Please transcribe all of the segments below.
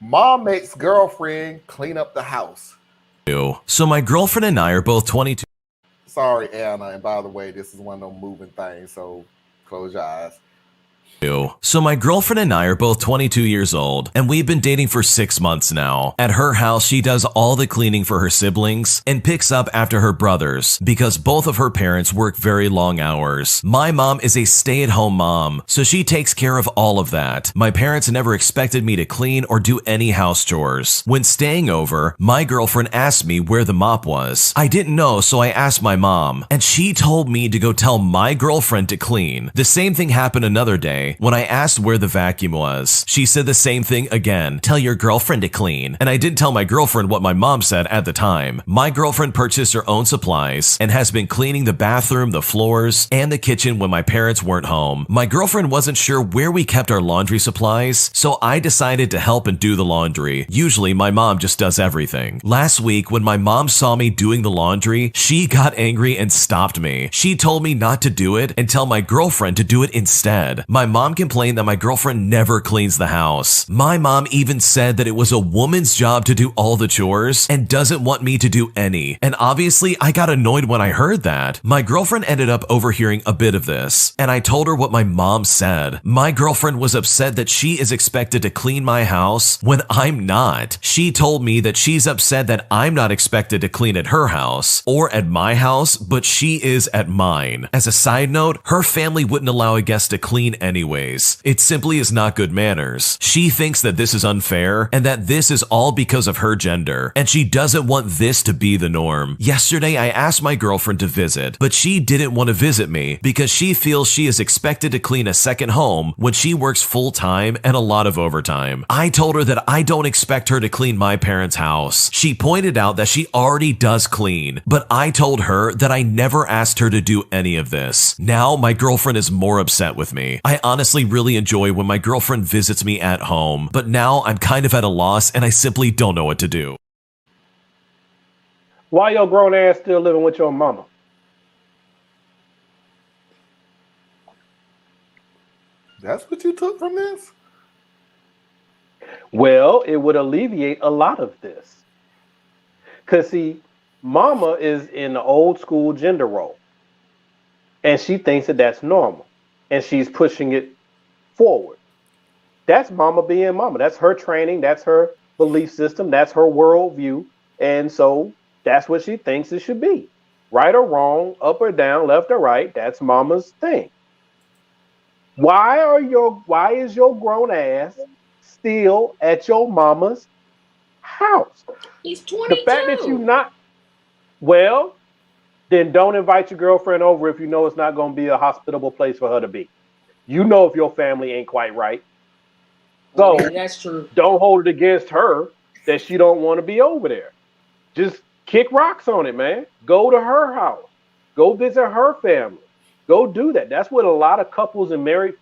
Mom makes girlfriend clean up the house. So my girlfriend and I are both 22. Sorry, Anna. And by the way, this is one of them moving things, so close your eyes. So my girlfriend and I are both 22 years old, and we've been dating for 6 months now. At her house, she does all the cleaning for her siblings and picks up after her brothers because both of her parents work very long hours. My mom is a stay-at-home mom, so she takes care of all of that. My parents never expected me to clean or do any house chores. When staying over, my girlfriend asked me where the mop was. I didn't know, so I asked my mom, and she told me to go tell my girlfriend to clean. The same thing happened another day when I asked where the vacuum was. She said the same thing again, tell your girlfriend to clean. And I didn't tell my girlfriend what my mom said at the time. My girlfriend purchased her own supplies and has been cleaning the bathroom, the floors, and the kitchen when my parents weren't home. My girlfriend wasn't sure where we kept our laundry supplies, so I decided to help and do the laundry. Usually my mom just does everything. Last week when my mom saw me doing the laundry, she got angry and stopped me. She told me not to do it and tell my girlfriend to do it instead. My mom complained that my girlfriend never cleans the house. My mom even said that it was a woman's job to do all the chores and doesn't want me to do any. And obviously I got annoyed when I heard that. My girlfriend ended up overhearing a bit of this, and I told her what my mom said. My girlfriend was upset that she is expected to clean my house when I'm not. She told me that she's upset that I'm not expected to clean at her house or at my house, but she is at mine. As a side note, her family wouldn't allow a guest to clean anyways. It simply is not good manners. She thinks that this is unfair and that this is all because of her gender, and she doesn't want this to be the norm. Yesterday, I asked my girlfriend to visit, but she didn't want to visit me because she feels she is expected to clean a second home when she works full-time and a lot of overtime. I told her that I don't expect her to clean my parents' house. She pointed out that she already does clean, but I told her that I never asked her to do any of this. Now, my girlfriend is more upset with me. I honestly really enjoy when my girlfriend visits me at home, but now I'm kind of at a loss and I simply don't know what to do. Why your grown ass still living with your mama? That's what you took from this? Well, it would alleviate a lot of this. Because, see, mama is in the old school gender role. And she thinks that that's normal. And she's pushing it forward. That's mama being mama. That's her training. That's her belief system. That's her worldview. And so that's what she thinks it should be. Right or wrong, up or down, left or right, that's mama's thing. Why is your grown ass still at your mama's house? He's 22. The fact that you not, well, then don't invite your girlfriend over if you know it's not going to be a hospitable place for her to be. You know if your family ain't quite right. So yeah, that's true. Don't hold it against her that she don't want to be over there. Just kick rocks on it, man. Go to her house. Go visit her family. Go do that. That's what a lot of couples and married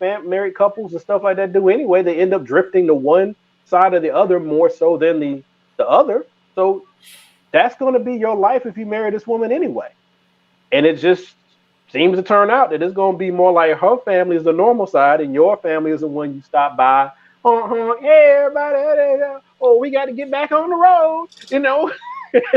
couples and stuff like that do anyway. They end up drifting to one side or the other more so than the other. So that's going to be your life if you marry this woman anyway. And it just seems to turn out that it's going to be more like her family is the normal side and your family is the one you stop by. Yeah, everybody. Oh, we got to get back on the road, you know.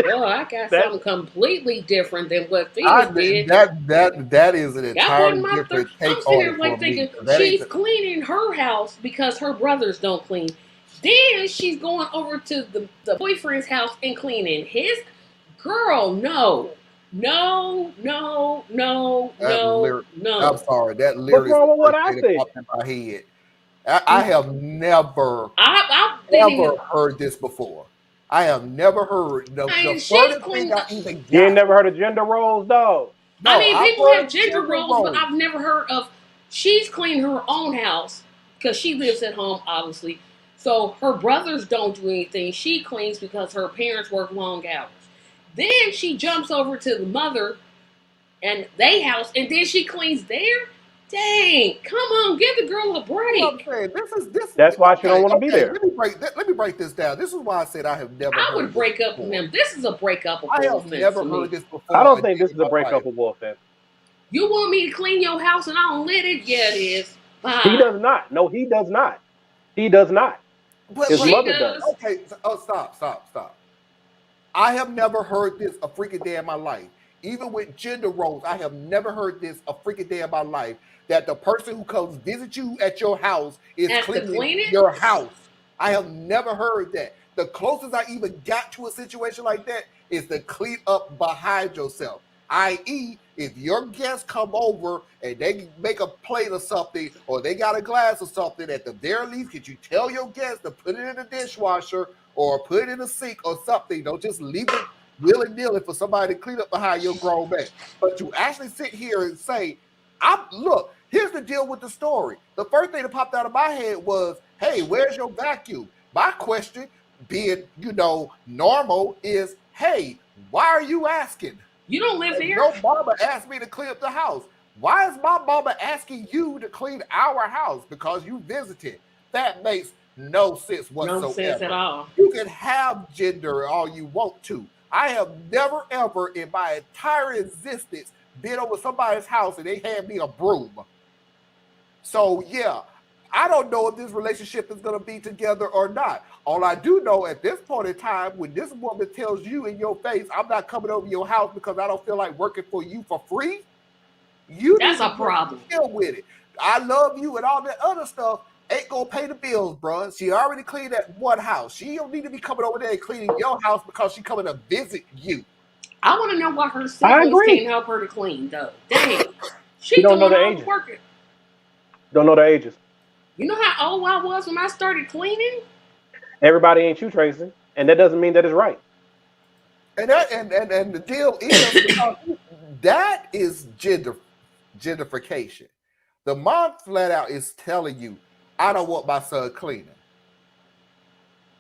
Well, I got something completely different than what Felix did. That is an entirely different take I'm sitting here like thinking she's cleaning her house because her brothers don't clean. Then she's going over to the boyfriend's house and cleaning his. Girl, no. I'm sorry. That literally what's wrong with what I said? In my head. I have never heard this before. I have never heard the furthest thing I even got. You ain't never heard of gender roles, dog? No, I mean, people have gender roles, but I've never heard of she's cleaning her own house because she lives at home, obviously. So her brothers don't do anything. She cleans because her parents work long hours. Then she jumps over to the mother and they house, and then she cleans there. Dang, come on, give the girl a break. That's why she don't want to be there. Let me break this down. This is why I said I have never. I would break up with them. This is a breakup of I have offense never to heard me. this before. I don't think this is a breakup of offense. You want me to clean your house and I don't let it? Yeah, it is. Bye. He does not. No, he does not. He does not. His mother does. Okay, stop. I have never heard this a freaking day in my life. Even with gender roles, I have never heard this a freaking day in my life that the person who comes visit you at your house is cleaning your house. I have never heard that. The closest I even got to a situation like that is to clean up behind yourself. I.e., if your guests come over and they make a plate or something, or they got a glass or something, at the very least, could you tell your guests to put it in the dishwasher or put it in the sink or something? Don't just leave it willy-nilly for somebody to clean up behind your grown man. But to actually sit here and say, look, here's the deal with the story. The first thing that popped out of my head was, hey, where's your vacuum? My question, being, normal, is, hey, why are you asking? You don't live here. No mama asked me to clean up the house. Why is my mama asking you to clean our house? Because you visited. That makes no sense whatsoever. No sense at all. You can have gender all you want to. I have never, ever in my entire existence been over somebody's house and they hand me a broom. So, yeah, I don't know if this relationship is going to be together or not. All I do know at this point in time, when this woman tells you in your face, I'm not coming over your house because I don't feel like working for you for free, that's a problem. Deal with it. I love you and all that other stuff ain't going to pay the bills, bro. She already cleaned that one house. She don't need to be coming over there and cleaning your house because she's coming to visit you. I want to know why her siblings can't help her to clean, though. Dang. She don't know the ages. Don't know the ages. You know how old I was when I started cleaning? Everybody ain't you, Tracy, and that doesn't mean that it's right. And the deal is that is gentrification. The mom flat out is telling you, I don't want my son cleaning.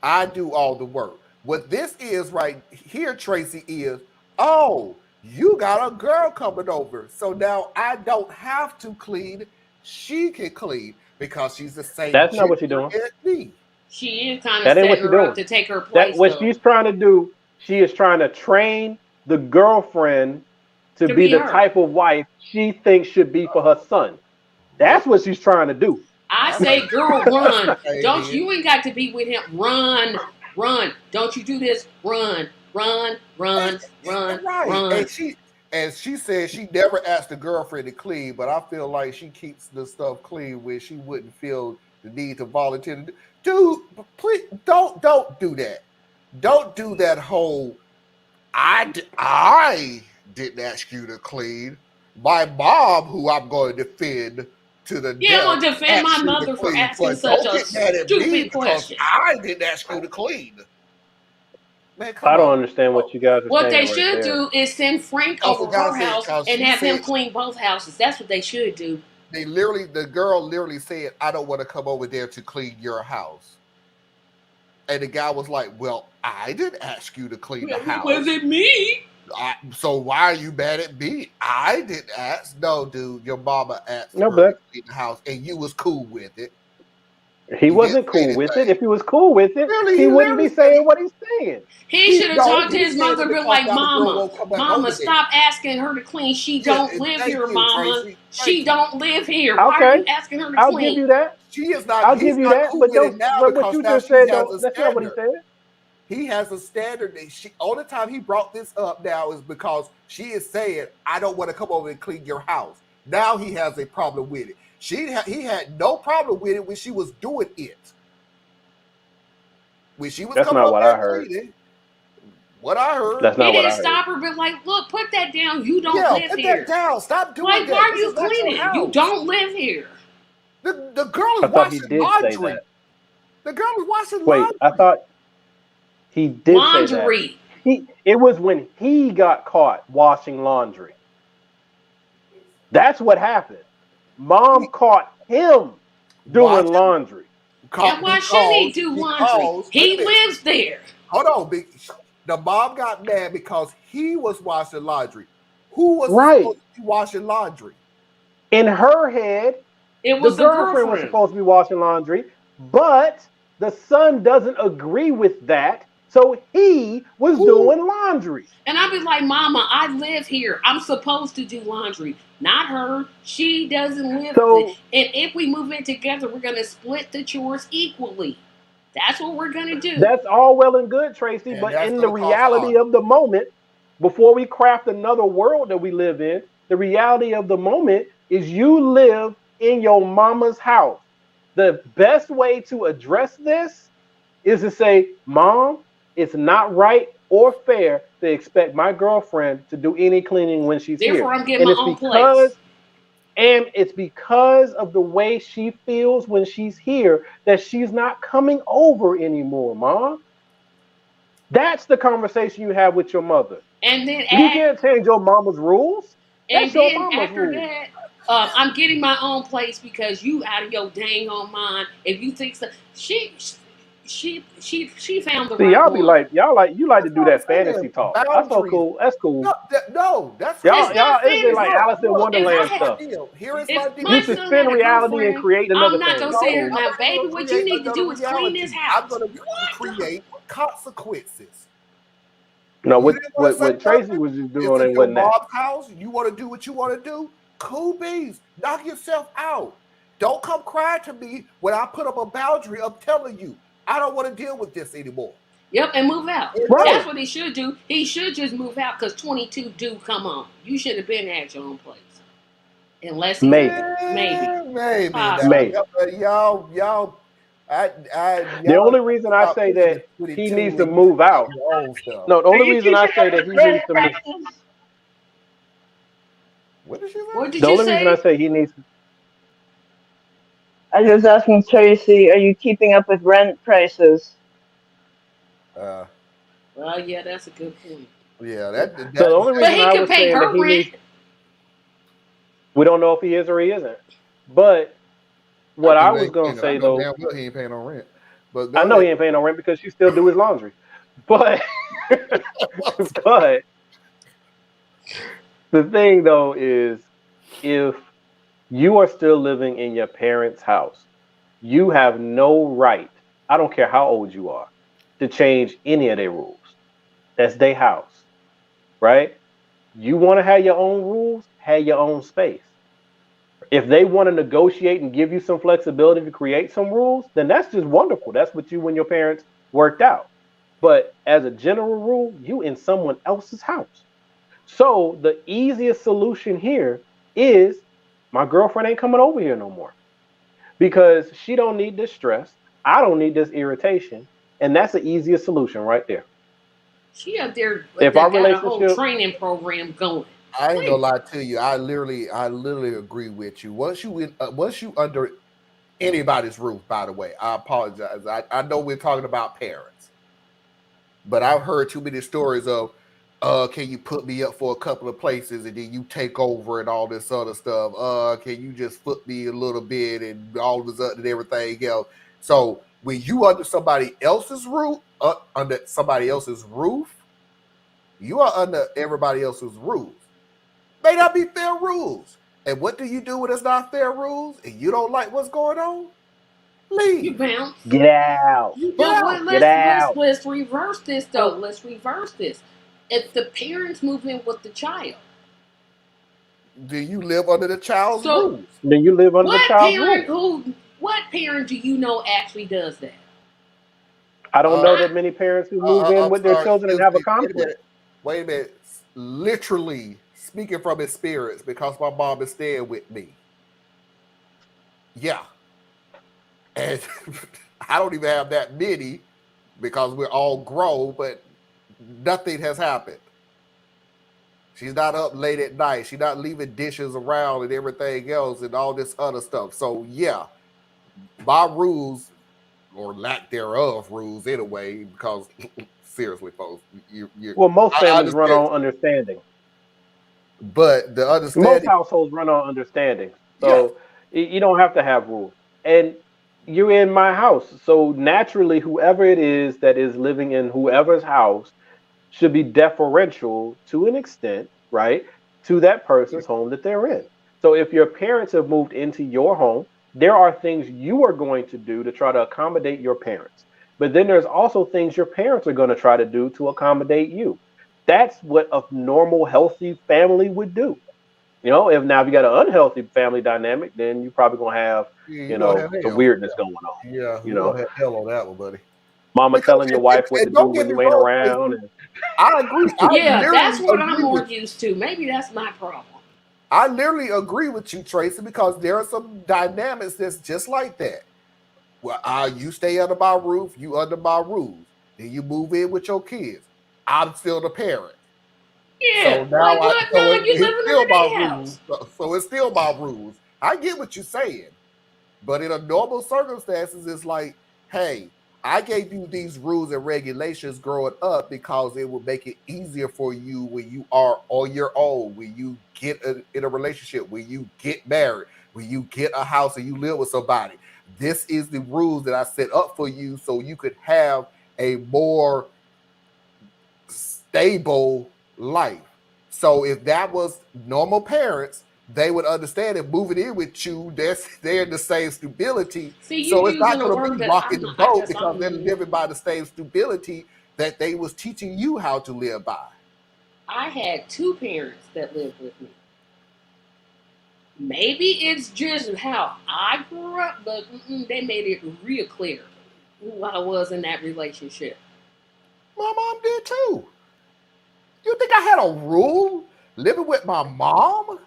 I do all the work. What this is right here, Tracy, is, oh, you got a girl coming over, so now I don't have to clean. She can clean because she's the same. That's not what you're doing. Me. She is kind of setting her up to take her place. That's what she's trying to do. She is trying to train the girlfriend to be the type of wife she thinks should be for her son. That's what she's trying to do. I say, girl, run. You ain't got to be with him. Run. Don't you do this. Run. Right. And she said she never asked the girlfriend to clean, but I feel like she keeps the stuff clean where she wouldn't feel the need to volunteer to do. Dude, please don't do that. Don't do that whole I didn't ask you to clean. My mom, who I'm going to defend to the death, I'm going to defend my mother for asking such a stupid question. I didn't ask you to clean. Man, I don't understand what you guys are saying. What they should do is send Frank over her house and have him clean both houses. That's what they should do. The girl literally said, I don't want to come over there to clean your house. And the guy was like, well, I didn't ask you to clean the house. Was it me? So why are you mad at me? I didn't ask. No, dude, your mama asked her to clean the house and you was cool with it. He wasn't cool with it. If he was cool with it, he wouldn't be saying what he's saying. He should have talked to his mother, been like, Mama, stop asking her to clean. She don't live here, Mama. She don't live here. Why are you asking her to clean? I'll give you that. She is not. I'll give you that. But what you just said, that's not what he said. He has a standard. All the time he brought this up now is because she is saying, I don't want to come over and clean your house. Now he has a problem with it. He had no problem with it when she was doing it. When she was That's not what I heard. What I heard. That's not what I heard. He didn't stop her, but like, look, put that down. You don't live put here. That down. Stop doing that. Why are you cleaning? You don't live here. The girl is washing laundry. The girl was washing laundry. Wait, I thought he did laundry. Say that. It was when he got caught washing laundry. That's what happened. Mom caught him doing laundry. And why shouldn't he do laundry? He lives there. Hold on. The mom got mad because he was washing laundry. Who was supposed to be washing laundry? In her head, it was the girlfriend was supposed to be washing laundry, but the son doesn't agree with that. So he was doing laundry. And I'd be like, Mama, I live here. I'm supposed to do laundry. Not her. She doesn't live there. And if we move in together, we're going to split the chores equally. That's what we're gonna do. That's all well and good, Tracy, And but that's in the gonna cost reality hard. of the moment, before we craft another world that we live in, the reality of the moment is you live in your mama's house. The best way to address this is to say, Mom, it's not right or fair to expect my girlfriend to do any cleaning when she's Therefore, here. I'm getting And my it's own place. because of the way she feels when she's here that she's not coming over anymore, Mom. That's the conversation you have with your mother. And then You can't change your mama's rules. That's your mama's after rules. that, I'm getting my own place because you out of your dang on mind. If you think so, she found the See, right one. you like to That's do what I'm that fantasy saying. talk. That's so Boundaries. cool. That's cool. No, that's It's cool. not It's fantasy. like Look, Alice in look, If Wonderland I here's had, my stuff. deal. Here is if my You my deal. son had suspend a reality and girlfriend, create I'm another not thing. gonna No, sit here I'm now, not baby. gonna What you create need to another do is clean this reality. I'm house. gonna What? create consequences. No, You didn't want to say what Tracy nothing? was just This doing is and your wasn't that. mom's house. You want to do what you want to do? Cool beans. Knock yourself out. Don't come cry to me when I put up a boundary of telling you I don't want to deal with this anymore. Yep, and move out. And Right. That's what he should do. He should just move out because 22 do come on. You should have been at your own place. Unless he's Maybe. maybe now, Possibly. Maybe. y'all. The Y'all only reason I stop say pushing that the he 22 needs to and you move out. your own stuff. No, the Are only you reason I keeping say up that with he rent needs to move. prices? What did she What say? did The you only reason I say? say he needs. I was asking Tracy, are you keeping up with rent prices? Uh, Well, yeah, that's a good point. yeah, So the only But reason he I can was pay saying that her he rent. needs. We don't know if he is or he isn't. But what I was gonna I say know though, damn well he ain't paying no rent. But I go know ahead. he ain't paying no rent because she still do his laundry. But but the thing though is, if you are still living in your parents' house, you have no right, I don't care how old you are, to change any of their rules. That's their house, right? You want to have your own rules, have your own space. If they want to negotiate and give you some flexibility to create some rules, then that's just wonderful. That's what you and your parents worked out. But as a general rule, you in someone else's house. So the easiest solution here is my girlfriend ain't coming over here no more because she don't need this stress. I don't need this irritation, and that's the easiest solution right there. She up there If our got a whole relationship, training program going. I ain't gonna Please. lie to you. I literally agree with you. Once you under anybody's roof, by the way, I apologize. I know we're talking about parents, but I've heard too many stories of, can you put me up for a couple of places and then you take over and all this other stuff? Can you just foot me a little bit and all of a sudden and everything else? So when you under somebody else's roof, you are under everybody else's rules. May not be fair rules. And what do you do when it's not fair rules and you don't like what's going on? You Leave. bounce. get out, You get But out. get out. let's reverse this though. Let's reverse this. If the parents move in with the child, Do you live under the child's so rules? Then you live under the child's rules. what parent do you know actually does that? I don't know Uh, that many parents who move in I'm with their sorry. children and Excuse have a me. conflict. Wait a minute. Literally speaking from experience, because my mom is staying with me. Yeah, and I don't even have that many because we're all grown, but nothing has happened. She's not up late at night. She's not leaving dishes around and everything else and all this other stuff. So yeah, my rules or lack thereof rules anyway. Because seriously, folks, Well, most I families run understand, on understanding. but the Most understanding, households run on understanding. yeah, So you don't have to have rules. And you're in my house. So naturally, whoever it is that is living in whoever's house should be deferential to an extent, right, to that person's home that they're in. So if your parents have moved into your home, there are things you are going to do to try to accommodate your parents. But then there's also things your parents are going to try to do to accommodate you. That's what a normal, healthy family would do. If you got an unhealthy family dynamic, then you're probably gonna have, you're gonna have some hell. weirdness going on. Yeah, You you're know, gonna have hell on that one, buddy. Mama Because telling your wife what to and do don't get when me you ain't wrong, around. Tracy, I agree. Yeah, that's what I'm Agree more with you. used to. Maybe that's my problem. I literally agree with you, Tracy, because there are some dynamics that's just like that. Well, you stay under my roof, you under my rules. Then you move in with your kids. I'm still the parent. So Yeah, now like what? No, you it's living still under my their rules. house. So it's still my rules. I get what you're saying. But in a normal circumstances, it's like, hey, I gave you these rules and regulations growing up because it would make it easier for you when you are on your own, when you get in a relationship, when you get married, when you get a house and you live with somebody. This is the rules that I set up for you so you could have a more stable life. So if that was normal parents, they would understand if moving in with you, they're in the same stability. See, you So it's using not a going to word be that rocking I'm the not. I boat guess because they're living by the same stability that they was teaching you how to live by. I had two parents that lived with me. Maybe it's just how I grew up, but they made it real clear who I was in that relationship. My mom did too. You think I had a rule living with my mom?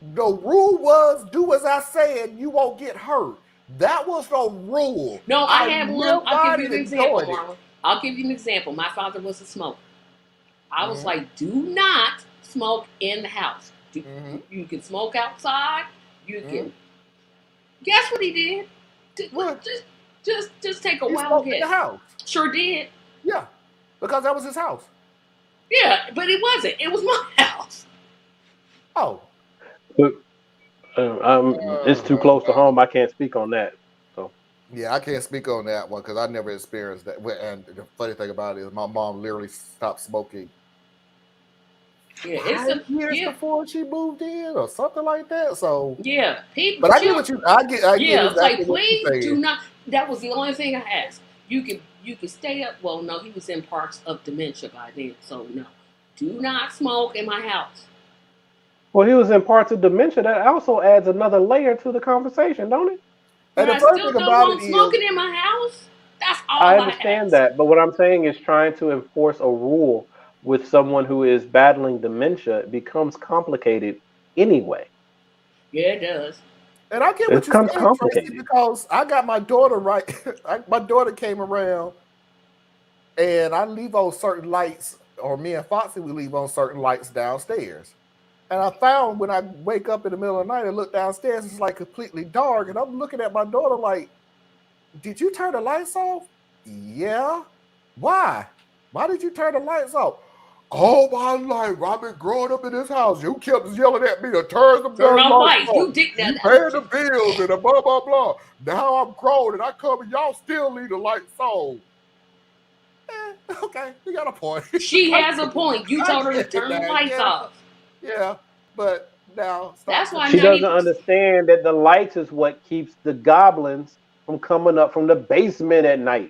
The rule was do as I say and you won't get hurt. That was the rule. No, I had one. lived I'll by give you it an and example, enjoyed it. Marlon. I'll give you an example. My father was a smoker. I was Mhm. like, do not smoke in the house. Mhm. You can smoke outside. You Mhm. can. Guess what he did? What? Just take a He wild smoked in the guess. house. Sure did. Yeah, because that was his house. Yeah, but it wasn't. It was my house. Oh, But, it's too close to home. I can't speak on that. So yeah, I can't speak on that one because I never experienced that. And the funny thing about it is, my mom literally stopped smoking Yeah, it's a 5 years yeah, before she moved in, or something like that. So, yeah. People, but I get chill. what you. I get Yeah, it's exactly like what you're please do saying. not. That was the only thing I asked. You could stay up. Well, no, he was in parts of dementia by then, so no. Do not smoke in my house. well, he was in parts of dementia. That also adds another layer to the conversation, don't it? But And the I funny still thing don't about it want is, smoking in my house. That's I all I understand ask. that, but what I'm saying is trying to enforce a rule with someone who is battling dementia becomes complicated anyway. Yeah, it does. and I get It what you're becomes saying, Tracy, complicated. because I got my daughter right. My daughter came around, and I leave on certain lights, or me and Foxy, we leave on certain lights downstairs. And I found when I wake up in the middle of the night and look downstairs, it's like completely dark. And I'm looking at my daughter like, did you turn the lights off? Yeah. Why? Why did you turn the lights off? All my life, I've been growing up in this house. You kept yelling at me to turn the Turn damn on lights lights. off. You did that. You paying the bills and a blah, blah, blah. Now I'm grown and I come and y'all still leave the lights on. Okay, you got a point. She I has a get it. point. You I told her to get it, turn the man. lights Yeah, off. yeah. But now That's stop why She doesn't 90%. understand that the lights is what keeps the goblins from coming up from the basement at night.